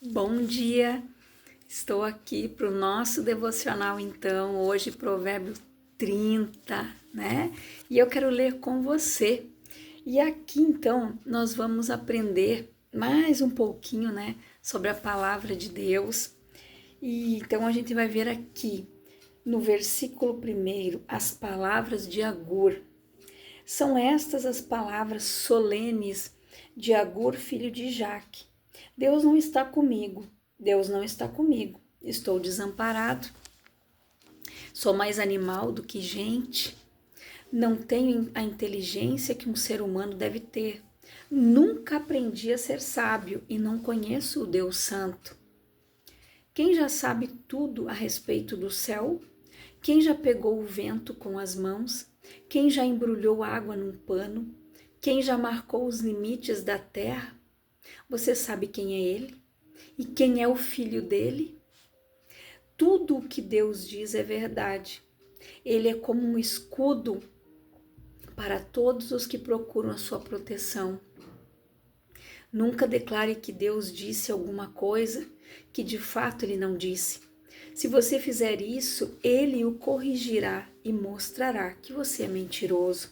Bom dia, estou aqui para o nosso devocional então, hoje Provérbio 30, né? E eu quero ler com você. E aqui então nós vamos aprender mais um pouquinho, né, sobre a palavra de Deus. E então a gente vai ver aqui no versículo 1 as palavras de Agur. São estas as palavras solenes de Agur, filho de Jaque. Deus não está comigo, Deus não está comigo, estou desamparado, sou mais animal do que gente, não tenho a inteligência que um ser humano deve ter, nunca aprendi a ser sábio e não conheço o Deus Santo. Quem já sabe tudo a respeito do céu? Quem já pegou o vento com as mãos? Quem já embrulhou água num pano? Quem já marcou os limites da terra? Você sabe quem é ele? E quem é o filho dele? Tudo o que Deus diz é verdade. Ele é como um escudo para todos os que procuram a sua proteção. Nunca declare que Deus disse alguma coisa que de fato ele não disse. Se você fizer isso, ele o corrigirá e mostrará que você é mentiroso.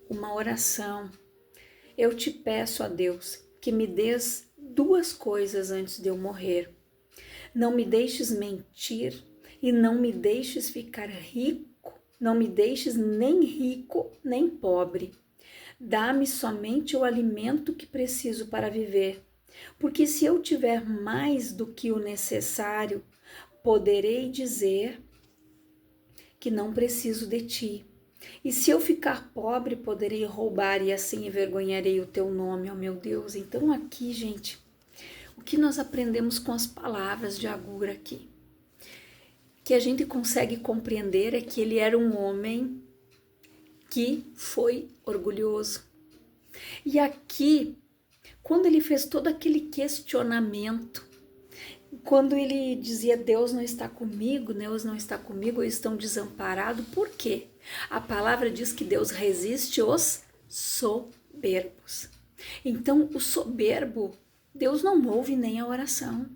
Uma oração. Eu te peço a Deus que me dês duas coisas antes de eu morrer. Não me deixes mentir e não me deixes ficar rico, não me deixes nem rico nem pobre. Dá-me somente o alimento que preciso para viver, porque se eu tiver mais do que o necessário, poderei dizer que não preciso de ti. E se eu ficar pobre, poderei roubar e assim envergonharei o teu nome, ó meu Deus. Então aqui, gente, o que nós aprendemos com as palavras de Agur aqui? Que a gente consegue compreender é que ele era um homem que foi orgulhoso. E aqui, quando ele fez todo aquele questionamento, quando ele dizia Deus não está comigo, Deus não está comigo, eu estou desamparado, por quê? A palavra diz que Deus resiste os soberbos. Então, o soberbo, Deus não ouve nem a oração.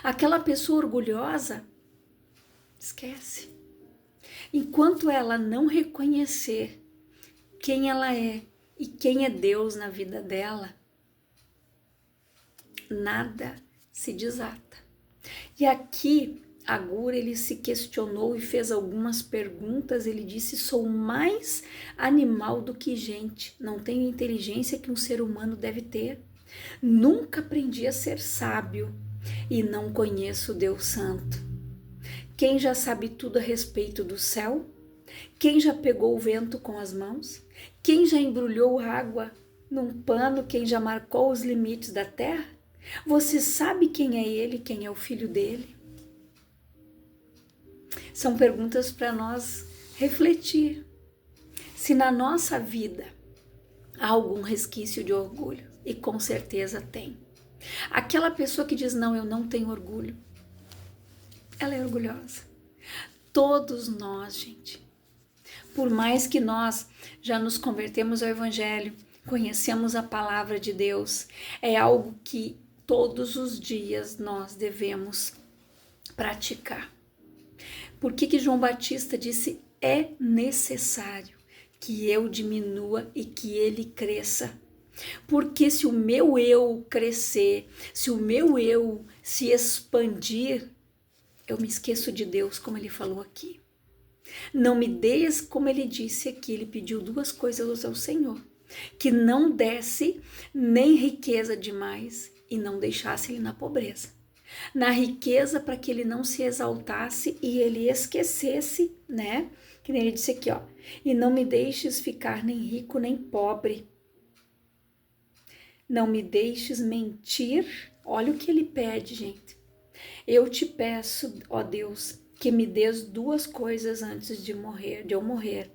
Aquela pessoa orgulhosa, esquece. Enquanto ela não reconhecer quem ela é e quem é Deus na vida dela, nada se desata. E aqui, Agur, ele se questionou e fez algumas perguntas. Ele disse, sou mais animal do que gente, não tenho a inteligência que um ser humano deve ter. Nunca aprendi a ser sábio e não conheço o Deus Santo. Quem já sabe tudo a respeito do céu? Quem já pegou o vento com as mãos? Quem já embrulhou água num pano? Quem já marcou os limites da terra? Você sabe quem é ele, quem é o filho dele? São perguntas para nós refletir. Se na nossa vida há algum resquício de orgulho, e com certeza tem. Aquela pessoa que diz, não, eu não tenho orgulho, ela é orgulhosa. Todos nós, gente, por mais que nós já nos convertemos ao Evangelho, conhecemos a palavra de Deus, é algo que todos os dias nós devemos praticar. Por que João Batista disse, é necessário que eu diminua e que ele cresça? Porque se o meu eu crescer, se o meu eu se expandir, eu me esqueço de Deus, como ele falou aqui. Não me deis, como ele disse aqui, ele pediu duas coisas ao Senhor, que não desse nem riqueza demais e não deixasse ele na pobreza. Na riqueza, para que ele não se exaltasse e ele esquecesse, né? Que nem ele disse aqui, ó, e não me deixes ficar nem rico nem pobre. Não me deixes mentir. Olha o que ele pede, gente. Eu te peço, ó Deus, que me dês duas coisas antes de eu morrer.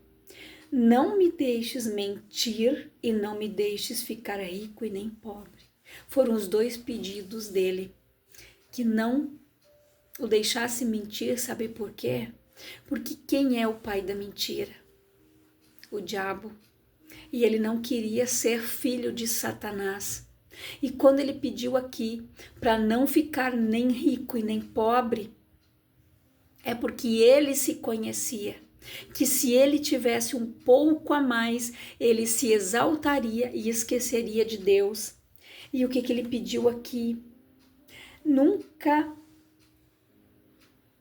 Não me deixes mentir e não me deixes ficar rico e nem pobre. Foram os dois pedidos dele. Que não o deixasse mentir, sabe por quê? Porque quem é o pai da mentira? O diabo. E ele não queria ser filho de Satanás. E quando ele pediu aqui para não ficar nem rico e nem pobre, é porque ele se conhecia, que se ele tivesse um pouco a mais, ele se exaltaria e esqueceria de Deus. E o que ele pediu aqui? Nunca,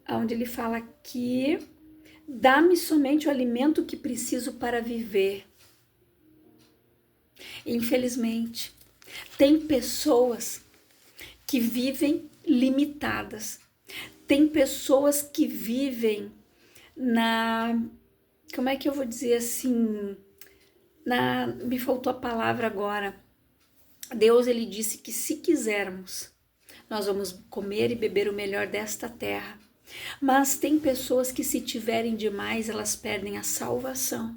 onde ele fala aqui, dá-me somente o alimento que preciso para viver. Infelizmente, tem pessoas que vivem limitadas. Tem pessoas que vivem como é que eu vou dizer assim, me faltou a palavra agora. Deus, ele disse que se quisermos, nós vamos comer e beber o melhor desta terra. Mas tem pessoas que se tiverem demais, elas perdem a salvação.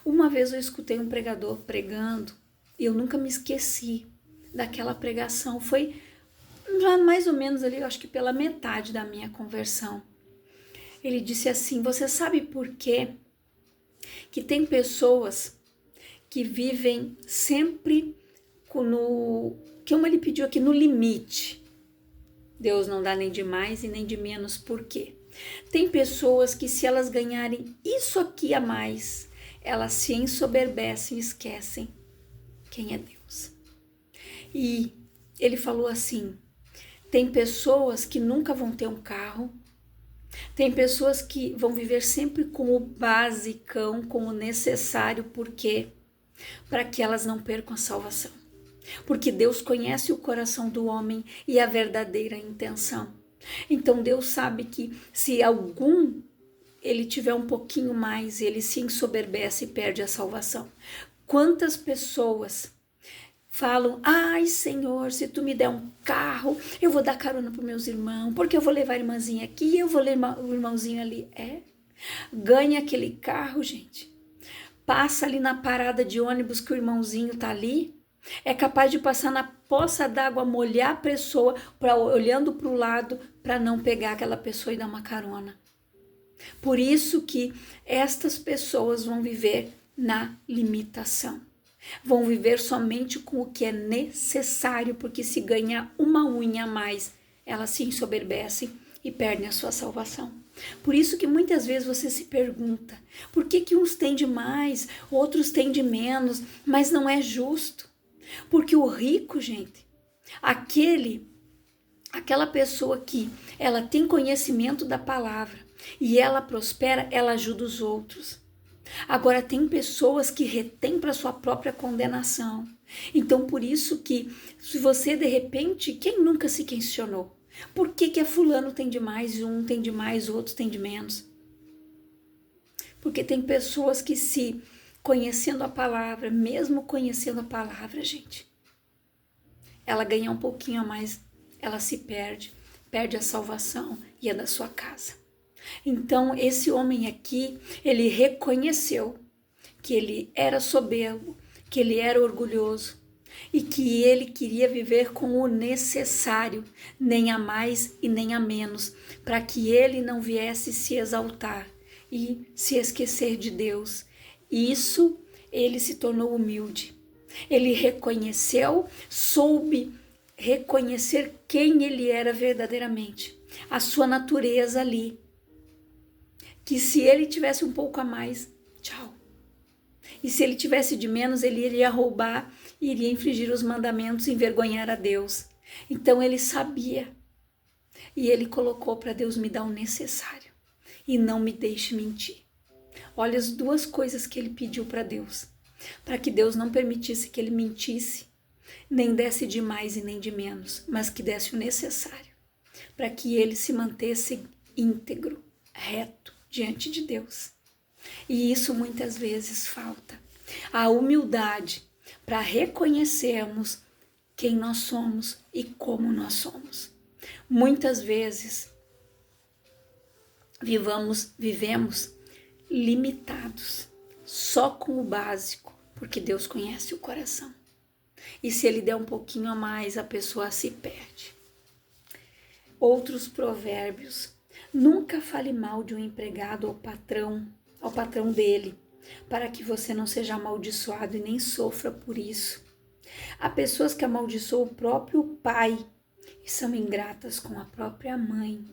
Uma vez eu escutei um pregador pregando e eu nunca me esqueci daquela pregação. Foi já mais ou menos ali, eu acho que pela metade da minha conversão. Ele disse assim: você sabe por quê que tem pessoas que vivem sempre como ele pediu aqui, no limite? Deus não dá nem de mais e nem de menos. Por quê? Tem pessoas que, se elas ganharem isso aqui a mais, elas se ensoberbecem e esquecem quem é Deus. E ele falou assim: tem pessoas que nunca vão ter um carro, tem pessoas que vão viver sempre com o basicão, com o necessário. Por quê? Para que elas não percam a salvação. Porque Deus conhece o coração do homem e a verdadeira intenção. Então Deus sabe que se algum ele tiver um pouquinho mais, ele se ensoberbece e perde a salvação. Quantas pessoas falam: ai Senhor, se tu me der um carro, eu vou dar carona para meus irmãos, porque eu vou levar a irmãzinha aqui e eu vou levar o irmãozinho ali. Ganha aquele carro, gente, passa ali na parada de ônibus que o irmãozinho tá ali, é capaz de passar na poça d'água, molhar a pessoa, olhando para o lado, para não pegar aquela pessoa e dar uma carona. Por isso que estas pessoas vão viver na limitação. Vão viver somente com o que é necessário, porque se ganhar uma unha a mais, elas se ensoberbecem e perdem a sua salvação. Por isso que muitas vezes você se pergunta: por que uns têm de mais, outros têm de menos? Mas não é justo. Porque o rico, gente, aquela pessoa que ela tem conhecimento da palavra e ela prospera, ela ajuda os outros. Agora tem pessoas que retêm para sua própria condenação. Então por isso que, se você de repente, quem nunca se questionou? Por que a fulano tem de mais, um tem de mais, outros tem de menos? Porque tem pessoas que, se conhecendo a palavra, mesmo conhecendo a palavra, gente, ela ganha um pouquinho a mais, ela se perde a salvação e a da sua casa. Então esse homem aqui, ele reconheceu que ele era soberbo, que ele era orgulhoso e que ele queria viver com o necessário, nem a mais e nem a menos, para que ele não viesse se exaltar e se esquecer de Deus. Isso, ele se tornou humilde. Ele reconheceu, soube reconhecer quem ele era verdadeiramente, a sua natureza ali. Que se ele tivesse um pouco a mais, tchau. E se ele tivesse de menos, ele iria roubar, iria infringir os mandamentos, envergonhar a Deus. Então ele sabia. E ele colocou para Deus: me dar o necessário e não me deixe mentir. Olha as duas coisas que ele pediu para Deus, para que Deus não permitisse que ele mentisse, nem desse de mais e nem de menos, mas que desse o necessário, para que ele se mantesse íntegro, reto diante de Deus. E isso muitas vezes falta. A humildade para reconhecermos quem nós somos e como nós somos. Muitas vezes vivemos limitados, só com o básico, porque Deus conhece o coração. E se ele der um pouquinho a mais, a pessoa se perde. Outros provérbios: nunca fale mal de um empregado ao patrão dele, para que você não seja amaldiçoado e nem sofra por isso. Há pessoas que amaldiçoam o próprio pai e são ingratas com a própria mãe.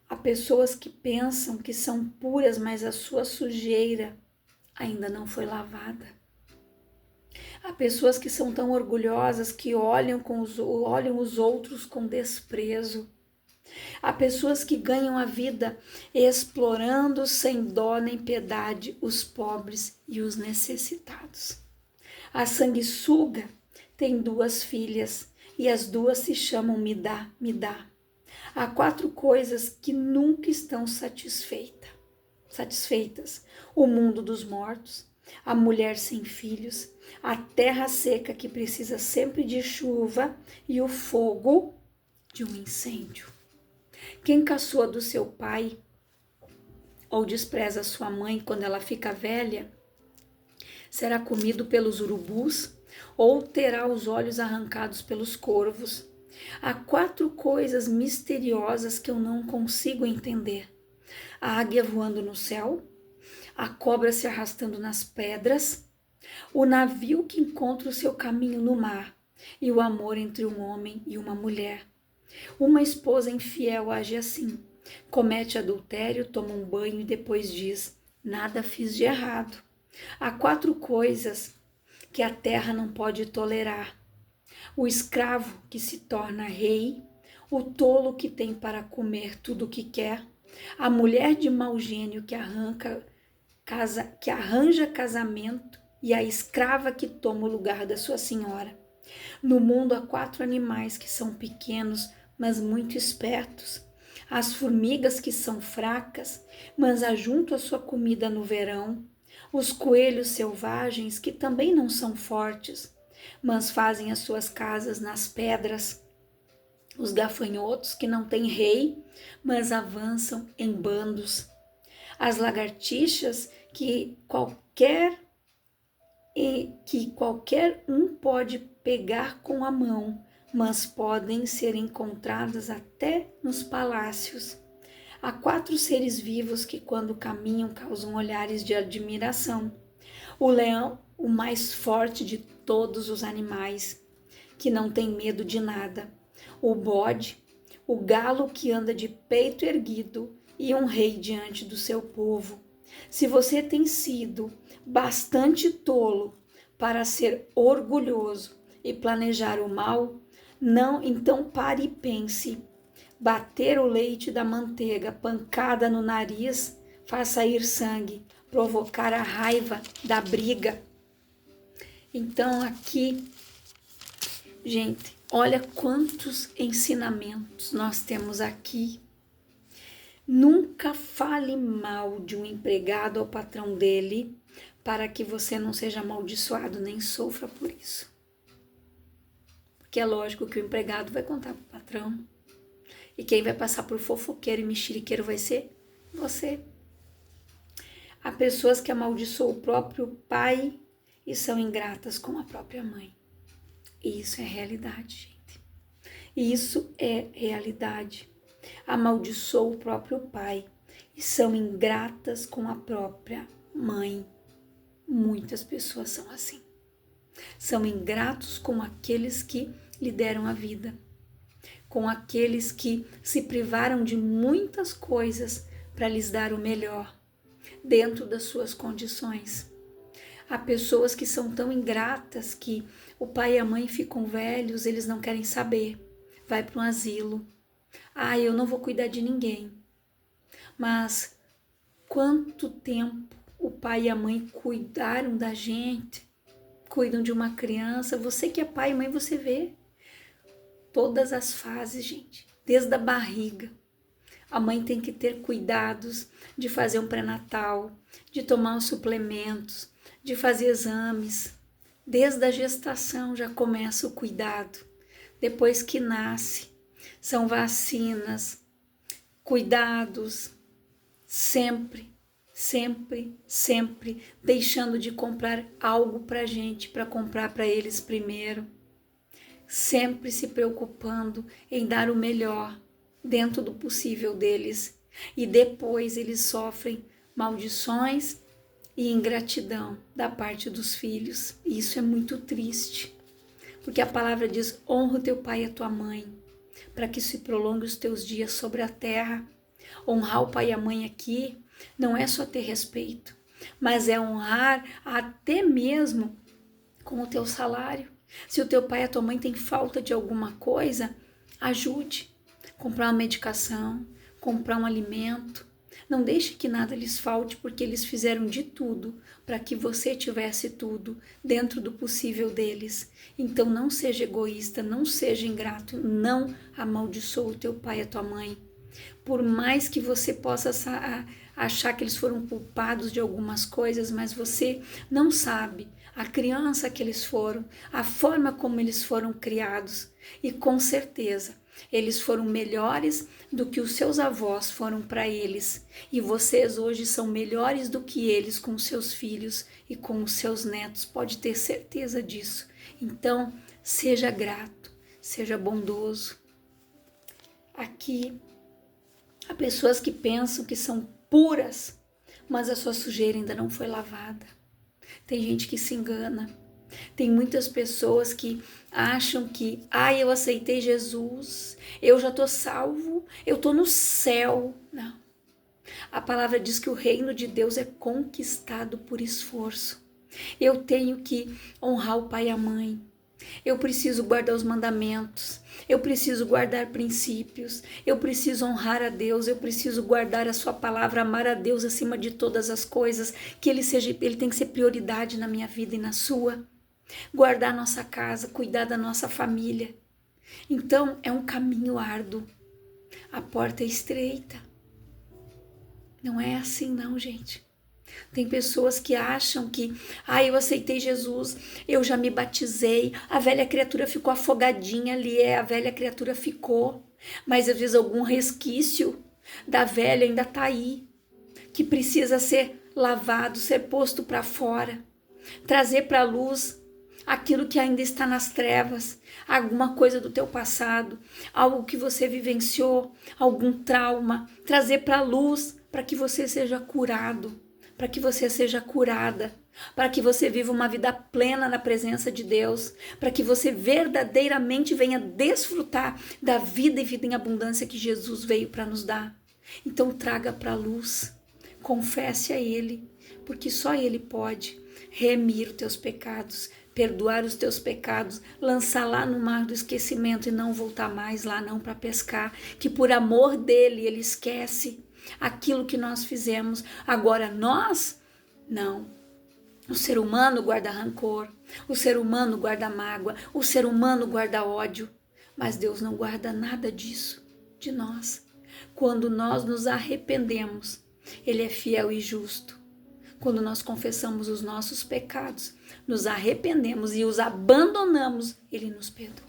Há pessoas que pensam que são puras, mas a sua sujeira ainda não foi lavada. Há pessoas que são tão orgulhosas que olham os outros com desprezo. Há pessoas que ganham a vida explorando sem dó nem piedade os pobres e os necessitados. A sanguessuga tem 2 filhas e as 2 se chamam me dá, me dá. Há 4 coisas que nunca estão satisfeitas: o mundo dos mortos, a mulher sem filhos, a terra seca que precisa sempre de chuva e o fogo de um incêndio. Quem caçoa do seu pai ou despreza sua mãe quando ela fica velha, será comido pelos urubus ou terá os olhos arrancados pelos corvos. Há 4 coisas misteriosas que eu não consigo entender: a águia voando no céu, a cobra se arrastando nas pedras, o navio que encontra o seu caminho no mar e o amor entre um homem e uma mulher. Uma esposa infiel age assim: comete adultério, toma um banho e depois diz: nada fiz de errado. Há 4 coisas que a terra não pode tolerar: o escravo que se torna rei, o tolo que tem para comer tudo o que quer, a mulher de mau gênio que arranja casamento e a escrava que toma o lugar da sua senhora. No mundo há 4 animais que são pequenos, mas muito espertos: as formigas que são fracas, mas ajuntam a sua comida no verão, os coelhos selvagens que também não são fortes, mas fazem as suas casas nas pedras, os gafanhotos que não têm rei, mas avançam em bandos, as lagartixas que qualquer um pode pegar com a mão, mas podem ser encontradas até nos palácios. Há 4 seres vivos que quando caminham causam olhares de admiração: o leão, o mais forte de todos os animais, que não tem medo de nada, o bode, o galo que anda de peito erguido e um rei diante do seu povo. Se você tem sido bastante tolo para ser orgulhoso e planejar o mal, não, então pare e pense. Bater o leite da manteiga, pancada no nariz, faz sair sangue, provocar a raiva da briga. Então aqui, gente, olha quantos ensinamentos nós temos aqui. Nunca fale mal de um empregado ao patrão dele, para que você não seja amaldiçoado nem sofra por isso. Porque é lógico que o empregado vai contar para o patrão. E quem vai passar por fofoqueiro e mexeriqueiro vai ser você. Há pessoas que amaldiçoam o próprio pai e são ingratas com a própria mãe. E isso é realidade, gente. Isso é realidade. Amaldiçoam o próprio pai e são ingratas com a própria mãe. Muitas pessoas são assim. São ingratos com aqueles que lhe deram a vida, com aqueles que se privaram de muitas coisas para lhes dar o melhor, dentro das suas condições. Há pessoas que são tão ingratas que o pai e a mãe ficam velhos, eles não querem saber, vai para um asilo. Eu não vou cuidar de ninguém. Mas quanto tempo o pai e a mãe cuidaram da gente, cuidam de uma criança? Você que é pai e mãe, você vê todas as fases, gente, desde a barriga. A mãe tem que ter cuidados de fazer um pré-natal, de tomar os suplementos, de fazer exames. Desde a gestação já começa o cuidado. Depois que nasce, são vacinas, cuidados, sempre, sempre, sempre deixando de comprar algo pra gente, para comprar para eles primeiro. Sempre se preocupando em dar o melhor dentro do possível deles. E depois eles sofrem maldições e ingratidão da parte dos filhos. E isso é muito triste, porque a palavra diz: honra o teu pai e a tua mãe, para que se prolongue os teus dias sobre a terra. Honrar o pai e a mãe aqui não é só ter respeito, mas é honrar até mesmo com o teu salário. Se o teu pai e a tua mãe têm falta de alguma coisa, ajude. Comprar uma medicação, comprar um alimento. Não deixe que nada lhes falte, porque eles fizeram de tudo para que você tivesse tudo dentro do possível deles. Então não seja egoísta, não seja ingrato, não amaldiçoa o teu pai e a tua mãe. Por mais que você possa achar que eles foram culpados de algumas coisas, mas você não sabe a criança que eles foram, a forma como eles foram criados, e com certeza eles foram melhores do que os seus avós foram para eles, e vocês hoje são melhores do que eles com os seus filhos e com os seus netos, pode ter certeza disso. Então, seja grato, seja bondoso. Aqui, há pessoas que pensam que são puras, mas a sua sujeira ainda não foi lavada. Tem gente que se engana. Tem muitas pessoas que acham que, eu aceitei Jesus, eu já estou salvo, eu estou no céu. Não. A palavra diz que o reino de Deus é conquistado por esforço. Eu tenho que honrar o pai e a mãe. Eu preciso guardar os mandamentos, eu preciso guardar princípios, eu preciso honrar a Deus, eu preciso guardar a sua palavra, amar a Deus acima de todas as coisas, que ele tem que ser prioridade na minha vida e na sua. Guardar a nossa casa, cuidar da nossa família. Então é um caminho árduo, a porta é estreita. Não é assim não, gente. Tem pessoas que acham que, eu aceitei Jesus, eu já me batizei, a velha criatura ficou afogadinha ali, a velha criatura ficou, mas às vezes algum resquício da velha ainda está aí, que precisa ser lavado, ser posto para fora, trazer para a luz aquilo que ainda está nas trevas, alguma coisa do teu passado, algo que você vivenciou, algum trauma, trazer para a luz para que você seja curado, para que você seja curada, para que você viva uma vida plena na presença de Deus, para que você verdadeiramente venha desfrutar da vida e vida em abundância que Jesus veio para nos dar. Então traga para a luz, confesse a Ele, porque só Ele pode remir os teus pecados, perdoar os teus pecados, lançar lá no mar do esquecimento e não voltar mais lá não para pescar, que por amor dele Ele esquece aquilo que nós fizemos. Agora nós, não. O ser humano guarda rancor, o ser humano guarda mágoa, o ser humano guarda ódio, mas Deus não guarda nada disso de nós. Quando nós nos arrependemos, Ele é fiel e justo. Quando nós confessamos os nossos pecados, nos arrependemos e os abandonamos, Ele nos perdoa.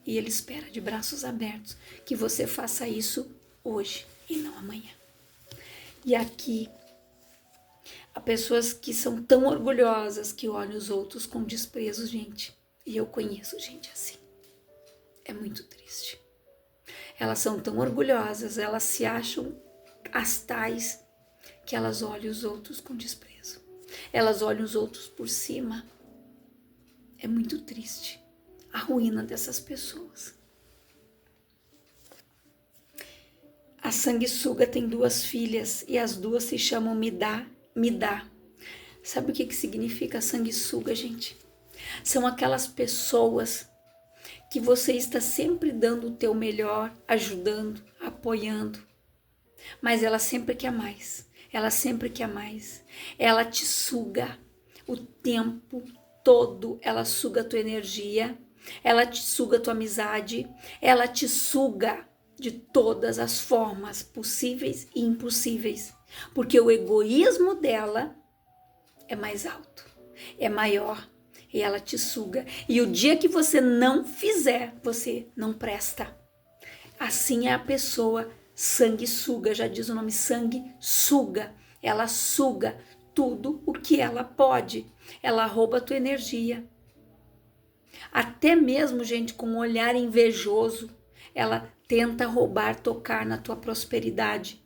E Ele espera de braços abertos que você faça isso hoje e não amanhã. E aqui, há pessoas que são tão orgulhosas que olham os outros com desprezo, gente. E eu conheço gente assim. É muito triste. Elas são tão orgulhosas, elas se acham as tais, que elas olham os outros com desprezo. Elas olham os outros por cima. É muito triste a ruína dessas pessoas. A sanguessuga tem 2 filhas e as 2 se chamam Midá. Sabe o que significa sanguessuga, gente? São aquelas pessoas que você está sempre dando o teu melhor, ajudando, apoiando, mas ela sempre quer mais, ela sempre quer mais. Ela te suga o tempo todo, ela suga a tua energia, ela te suga a tua amizade, ela te suga de todas as formas possíveis e impossíveis, porque o egoísmo dela é mais alto, é maior, e ela te suga. E o dia que você não fizer, você não presta. Assim é a pessoa sanguessuga, já diz o nome, sanguessuga. Ela suga tudo o que ela pode, ela rouba a tua energia. Até mesmo, gente, com um olhar invejoso, ela tenta roubar, tocar na tua prosperidade.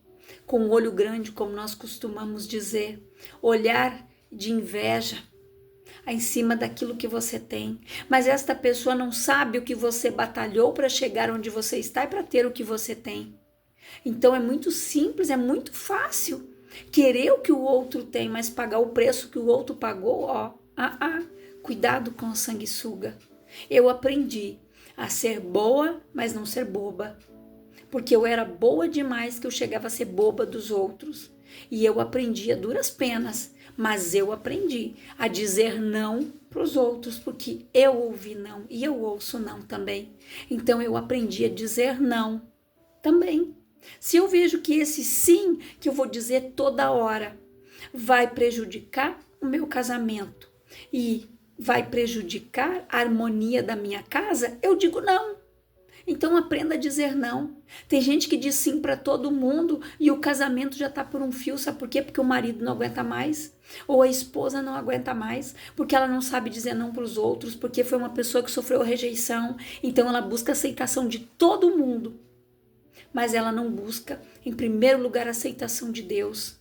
com o olho grande, como nós costumamos dizer, olhar de inveja em cima daquilo que você tem. Mas esta pessoa não sabe o que você batalhou para chegar onde você está e para ter o que você tem. Então é muito simples, é muito fácil querer o que o outro tem, mas pagar o preço que o outro pagou, ó. Cuidado com a sanguessuga. Eu aprendi a ser boa, mas não ser boba. Porque eu era boa demais que eu chegava a ser boba dos outros. E eu aprendi a duras penas, mas eu aprendi a dizer não para os outros, porque eu ouvi não e eu ouço não também. Então eu aprendi a dizer não também. Se eu vejo que esse sim que eu vou dizer toda hora vai prejudicar o meu casamento e vai prejudicar a harmonia da minha casa, eu digo não. Então aprenda a dizer não. Tem gente que diz sim para todo mundo e o casamento já está por um fio, sabe por quê? Porque o marido não aguenta mais, ou a esposa não aguenta mais, porque ela não sabe dizer não para os outros, porque foi uma pessoa que sofreu rejeição, então ela busca a aceitação de todo mundo. Mas ela não busca, em primeiro lugar, a aceitação de Deus.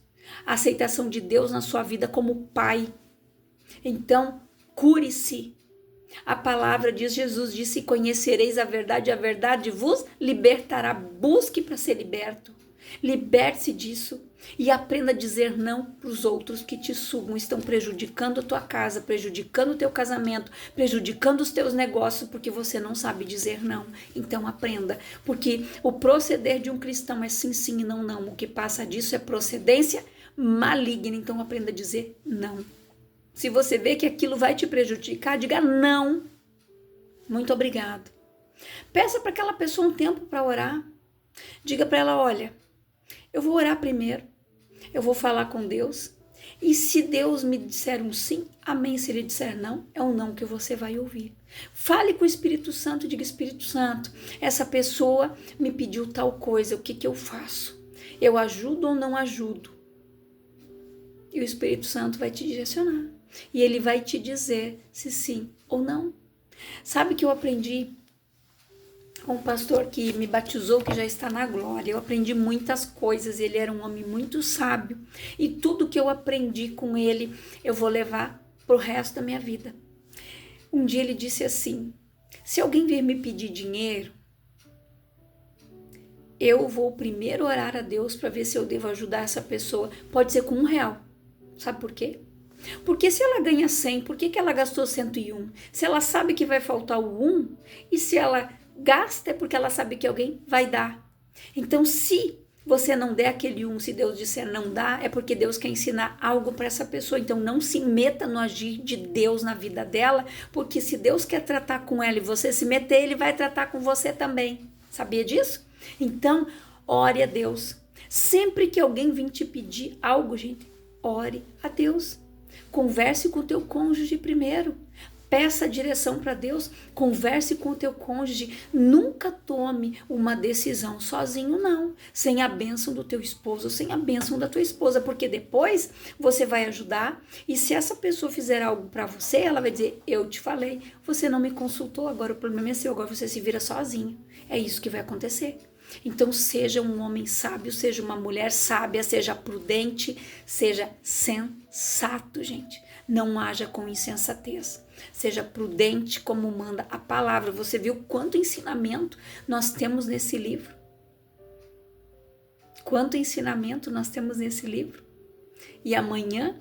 A aceitação de Deus na sua vida como Pai. Então, cure-se. A palavra diz, Jesus disse, conhecereis a verdade vos libertará. Busque para ser liberto. Liberte-se disso e aprenda a dizer não para os outros que te sugam, estão prejudicando a tua casa, prejudicando o teu casamento, prejudicando os teus negócios, porque você não sabe dizer não. Então aprenda, porque o proceder de um cristão é sim, sim e não, não. O que passa disso é procedência maligna, então aprenda a dizer não. Se você vê que aquilo vai te prejudicar, diga não. Muito obrigado. Peça para aquela pessoa um tempo para orar. Diga para ela, olha, eu vou orar primeiro, eu vou falar com Deus, e se Deus me disser um sim, amém. Se ele disser não, é um não que você vai ouvir. Fale com o Espírito Santo, diga, Espírito Santo, essa pessoa me pediu tal coisa, o que eu faço? Eu ajudo ou não ajudo? E o Espírito Santo vai te direcionar, e ele vai te dizer se sim ou não. Sabe que eu aprendi com um pastor que me batizou, que já está na glória. Eu aprendi muitas coisas, ele era um homem muito sábio, e tudo que eu aprendi com ele, eu vou levar para o resto da minha vida. Um dia ele disse assim, se alguém vir me pedir dinheiro, eu vou primeiro orar a Deus para ver se eu devo ajudar essa pessoa, pode ser com R$1. Sabe por quê? Porque se ela ganha 100, por que ela gastou 101? Se ela sabe que vai faltar o 1, e se ela gasta é porque ela sabe que alguém vai dar. Então, se você não der aquele 1, se Deus disser não dá, é porque Deus quer ensinar algo para essa pessoa. Então, não se meta no agir de Deus na vida dela, porque se Deus quer tratar com ela e você se meter, ele vai tratar com você também. Sabia disso? Então, ore a Deus. Sempre que alguém vir te pedir algo, gente, ore a Deus. Converse com o teu cônjuge primeiro. Peça direção para Deus, converse com o teu cônjuge, nunca tome uma decisão sozinho não, sem a bênção do teu esposo, sem a bênção da tua esposa, porque depois você vai ajudar e se essa pessoa fizer algo para você, ela vai dizer, eu te falei, você não me consultou, agora o problema é seu, agora você se vira sozinho, é isso que vai acontecer. Então seja um homem sábio, seja uma mulher sábia, seja prudente, seja sensato, gente. Não haja com insensatez. Seja prudente como manda a palavra. Você viu quanto ensinamento nós temos nesse livro? Quanto ensinamento nós temos nesse livro? E amanhã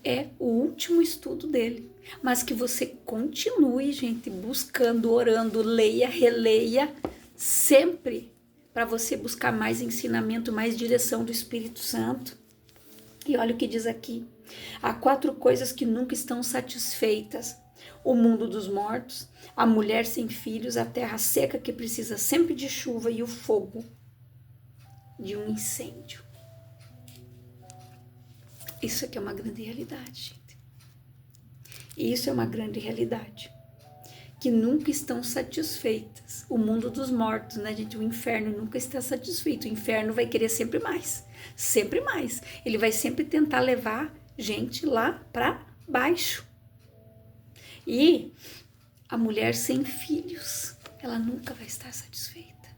é o último estudo dele. Mas que você continue, gente, buscando, orando, leia, releia, sempre para você buscar mais ensinamento, mais direção do Espírito Santo. E olha o que diz aqui. Há 4 coisas que nunca estão satisfeitas. O mundo dos mortos, a mulher sem filhos, a terra seca que precisa sempre de chuva e o fogo de um incêndio. Isso aqui é uma grande realidade, gente. Isso é uma grande realidade. Que nunca estão satisfeitas. O mundo dos mortos, né, gente? O inferno nunca está satisfeito. O inferno vai querer sempre mais. Sempre mais. Ele vai sempre tentar levar gente lá para baixo. E a mulher sem filhos, ela nunca vai estar satisfeita.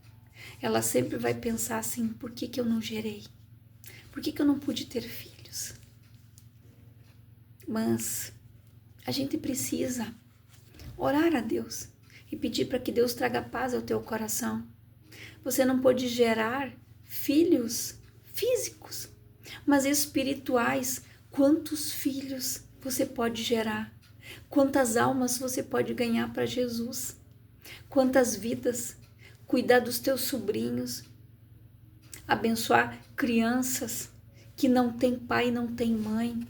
ela sempre vai pensar assim, por que que eu não gerei? Por que que eu não pude ter filhos? Mas a gente precisa orar a Deus e pedir para que Deus traga paz ao teu coração. Você não pode gerar filhos físicos, mas espirituais. Quantos filhos você pode gerar? Quantas almas você pode ganhar para Jesus? Quantas vidas? Cuidar dos teus sobrinhos, abençoar crianças que não têm pai e não têm mãe,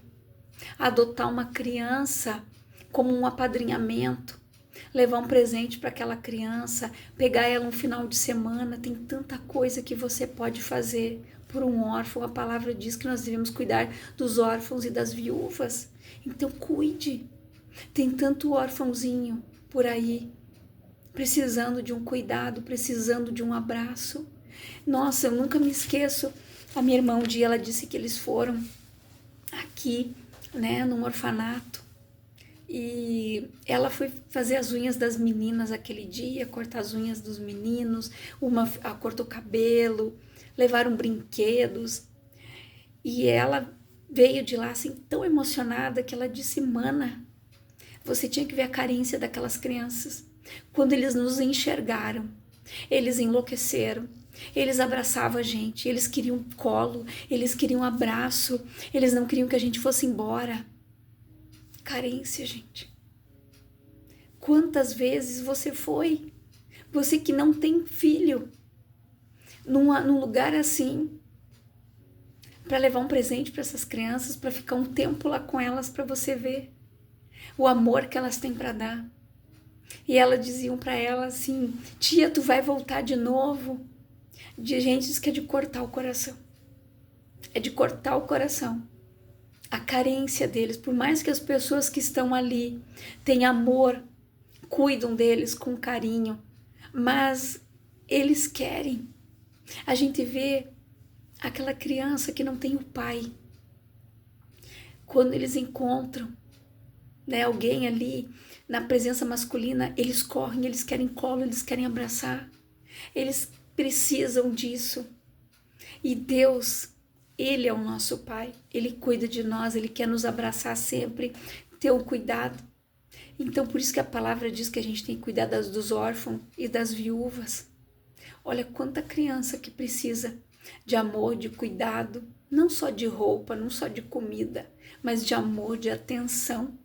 adotar uma criança como um apadrinhamento, levar um presente para aquela criança, pegar ela um final de semana. Tem tanta coisa que você pode fazer por um órfão. A palavra diz que nós devemos cuidar dos órfãos e das viúvas. Então cuide. Tem tanto órfãozinho por aí, precisando de um cuidado, precisando de um abraço. Nossa, eu nunca me esqueço. A minha irmã um dia ela disse que eles foram aqui, né, num orfanato. E ela foi fazer as unhas das meninas aquele dia, cortar as unhas dos meninos, uma cortou o cabelo, levaram brinquedos. E ela veio de lá assim tão emocionada que ela disse: "Mana, você tinha que ver a carência daquelas crianças. Quando eles nos enxergaram, eles enlouqueceram. Eles abraçavam a gente, eles queriam colo, eles queriam abraço, eles não queriam que a gente fosse embora." Carência, gente. Quantas vezes você foi? Você que não tem filho, num lugar assim, para levar um presente para essas crianças, para ficar um tempo lá com elas, para você ver o amor que elas têm para dar. E elas diziam para ela assim: "Tia, tu vai voltar de novo?" De gente diz que é de cortar o coração. É de cortar o coração. A carência deles, por mais que as pessoas que estão ali tenham amor, cuidam deles com carinho, mas eles querem. A gente vê aquela criança que não tem o pai. Quando eles encontram, né, alguém ali na presença masculina, eles correm, eles querem colo, eles querem abraçar. Eles precisam disso. E Deus, Ele é o nosso Pai, Ele cuida de nós, Ele quer nos abraçar sempre, ter o cuidado. Então, por isso que a palavra diz que a gente tem que cuidar dos órfãos e das viúvas. Olha quanta criança que precisa de amor, de cuidado, não só de roupa, não só de comida, mas de amor, de atenção.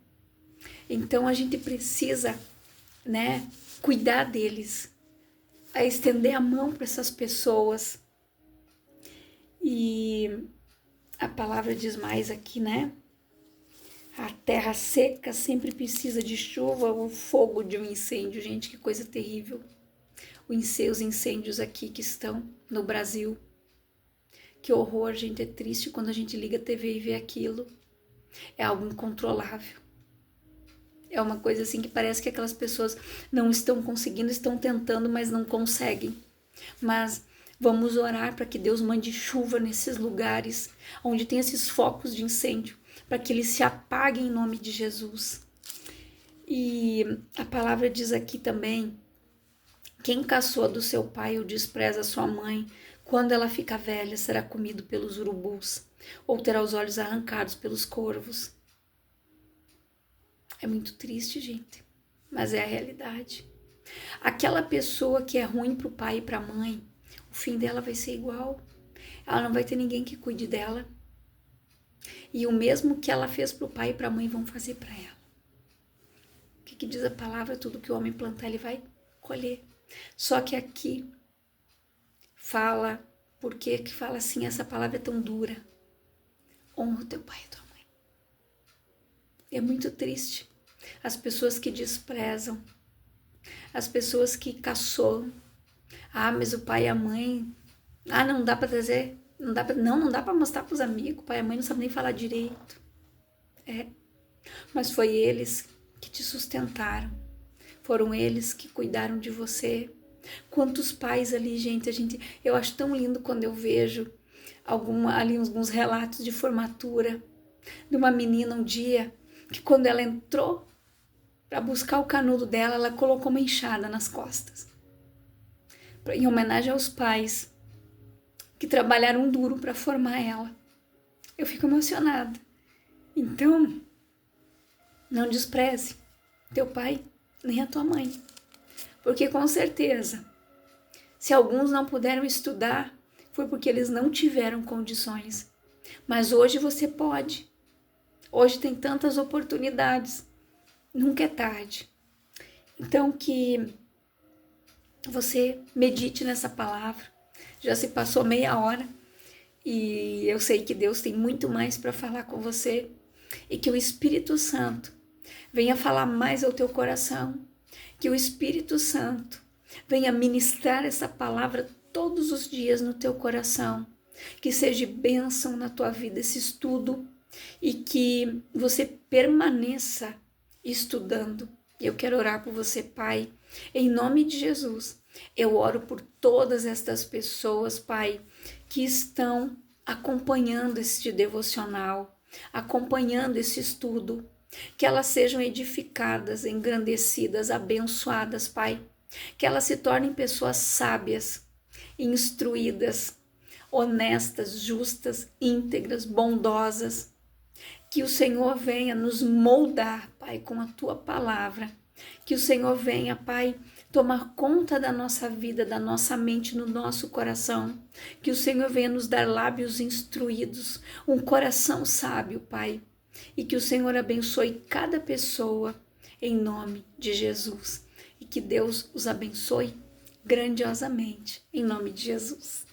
Então, a gente precisa, né, cuidar deles, a estender a mão para essas pessoas. E a palavra diz mais aqui, né? A terra seca sempre precisa de chuva, o fogo de um incêndio. Gente, que coisa terrível. Os incêndios aqui que estão no Brasil. Que horror, gente, é triste quando a gente liga a TV e vê aquilo. É algo incontrolável. É uma coisa assim que parece que aquelas pessoas não estão conseguindo, estão tentando, mas não conseguem. Mas vamos orar para que Deus mande chuva nesses lugares onde tem esses focos de incêndio, para que eles se apaguem em nome de Jesus. E a palavra diz aqui também: quem caçoa do seu pai ou despreza a sua mãe, quando ela fica velha, será comido pelos urubus, ou terá os olhos arrancados pelos corvos. É muito triste, gente, mas é a realidade. Aquela pessoa que é ruim para o pai e para a mãe, o fim dela vai ser igual. Ela não vai ter ninguém que cuide dela. E o mesmo que ela fez para o pai e para a mãe vão fazer para ela. O que diz a palavra? Tudo que o homem plantar, ele vai colher. Só que aqui fala, por que fala assim, essa palavra é tão dura? Honra o teu pai e tua mãe. É muito triste. As pessoas que desprezam, as pessoas que caçoam. Ah, mas o pai e a mãe, não dá para trazer, não dá para mostrar para os amigos, o pai e a mãe não sabem nem falar direito. Mas foi eles que te sustentaram, foram eles que cuidaram de você. Quantos pais ali, gente, eu acho tão lindo quando eu vejo alguns relatos de formatura de uma menina um dia, que quando ela entrou para buscar o canudo dela, ela colocou uma enxada nas costas. em homenagem aos pais que trabalharam duro para formar ela. Eu fico emocionada. Então, não despreze teu pai nem a tua mãe, porque com certeza, se alguns não puderam estudar, foi porque eles não tiveram condições. Mas hoje você pode. Hoje tem tantas oportunidades. Nunca é tarde. Então que você medite nessa palavra. Já se passou meia hora e eu sei que Deus tem muito mais para falar com você e que o Espírito Santo venha falar mais ao teu coração, que o Espírito Santo venha ministrar essa palavra todos os dias no teu coração, que seja bênção na tua vida esse estudo e que você permaneça estudando. Eu quero orar por você, Pai, em nome de Jesus. Eu oro por todas estas pessoas, Pai, que estão acompanhando este devocional, acompanhando esse estudo, que elas sejam edificadas, engrandecidas, abençoadas, Pai, que elas se tornem pessoas sábias, instruídas, honestas, justas, íntegras, bondosas. Que o Senhor venha nos moldar, Pai, com a Tua palavra. Que o Senhor venha, Pai, tomar conta da nossa vida, da nossa mente, no nosso coração. Que o Senhor venha nos dar lábios instruídos, um coração sábio, Pai. E que o Senhor abençoe cada pessoa, em nome de Jesus. E que Deus os abençoe grandiosamente, em nome de Jesus.